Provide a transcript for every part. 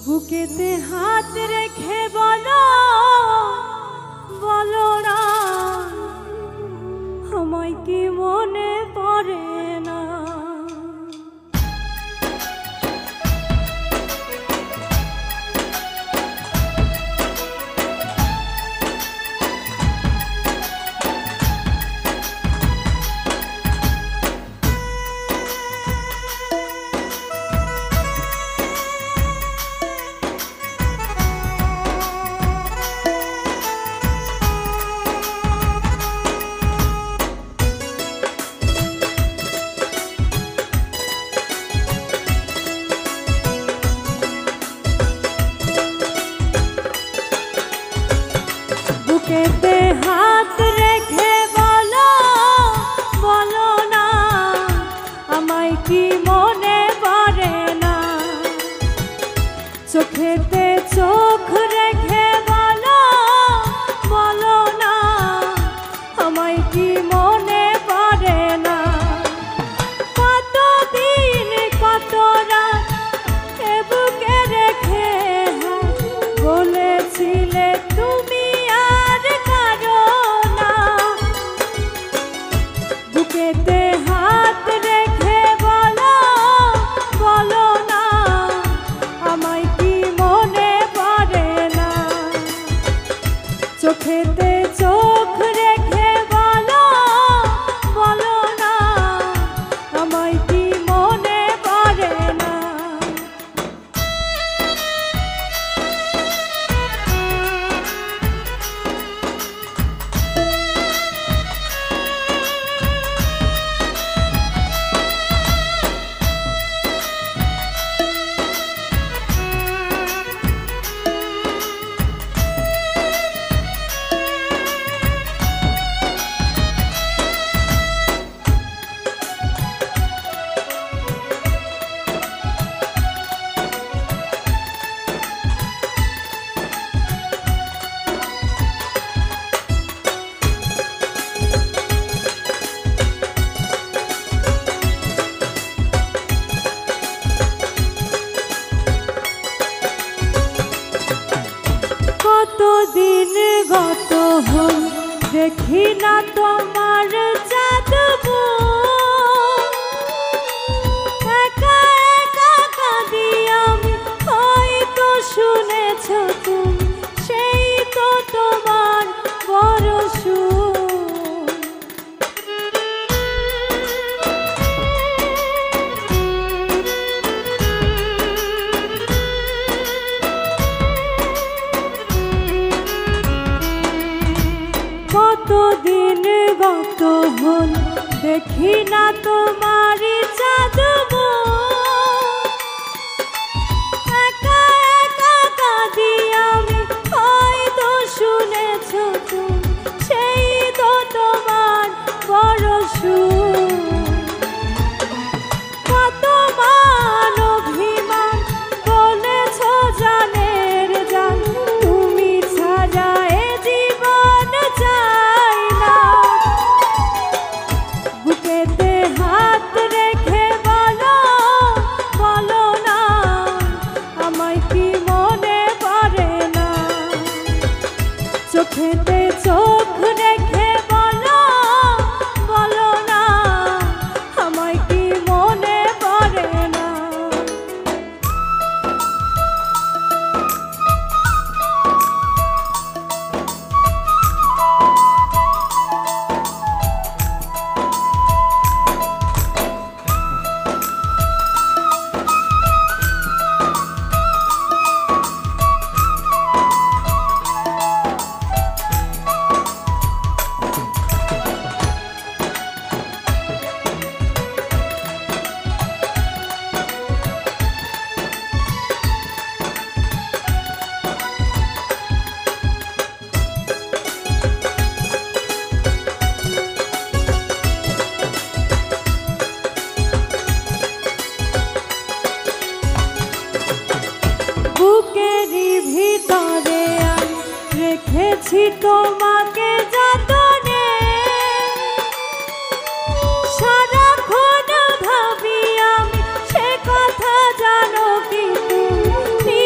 বুকেতে হাত রেখে বলো বলো না আমায় কি মনে পড়ে না। বুকেতে হাত রেখে বলো বলো না আমায় কি মনে পড়ে না। চোখেতে চোখ রেখে বলো বলো না আমায় কি মনে পড়ে না। কতদিন কত রাত এ বুকে রেখে বলেছিলে তুমি বুকেতে হাত রেখে বলো বলো না আমায় কি মনে পড়ে না। চোখেতে চোখ রেখে বলো বলো না আমায় কি মনে পড়ে না। কতদিন গত হল দেখি না তোমার চাঁদবো একা একা কাঁদি আমি হয়তো শুনেছ তুমি সেই তো তোমার বড় সুর। কতদিন গত হল দেখি না তোমার চাঁদবো একা একা কাঁদি আমি হয়তো শুনেছ তুমি সেই তো তোমার বড় সুর। কত মান অভিমান বলেছ জানের জান তুমি ছাড়া এ জীবন চাই না। বুকেতে হাত রেখে বলো বলো না আমায় কি মনে পড়ে না। চোখেতে চোখ রেখে বলো বলো না আমায় কি মনে পড়ে না। বুকেরই ভিতরে আমি রেখেছি তোমাকে যতনে সারাক্ষণ ভাবি আমি সে কথা জানো কি তুমি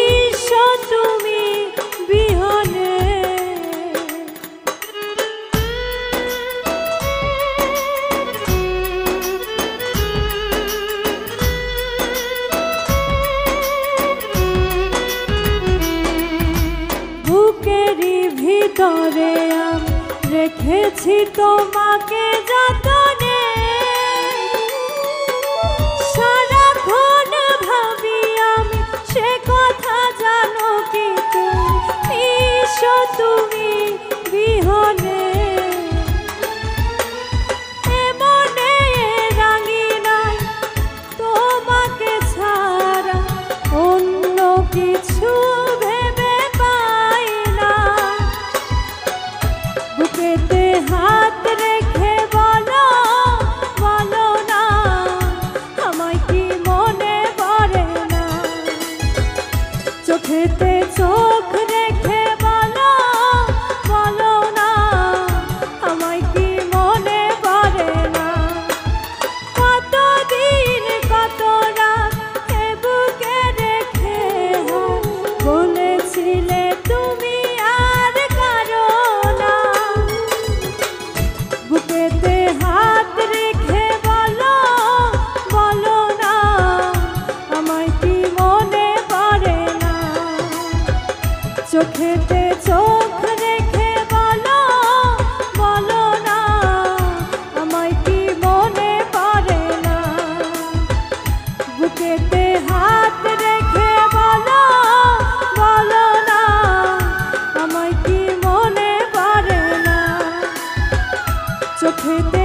ভিতরে আমি রেখেছি তোমাকে যতনে সারাক্ষণ ভাবি আমি সে কথা জানো কি তুমি এসো তুমি বিহনে এমনে রাঙিনাই তোমাকে ছাড়া অন্য কিছু ভেবে পাই না বুকেতে হাত রেখে বলো বলো না আমায় কি মনে পড়ে না চোখেতে চোখ রেখে বলো বলো না আমায় কি মনে পড়ে না কতদিন কত রাত এ বুকে রেখে বলেছিলে তুমি আর কারো না বুকেতে হাত রেখে বলো বলো না আমায় কি মনে পড়ে না চোখেতে চোখ রেখে বলো বলো না আমায় কি মনে পড়ে না বুকেতে হাত রেখে বলো বলো না আমায় কি মনে পড়ে না চোখেতে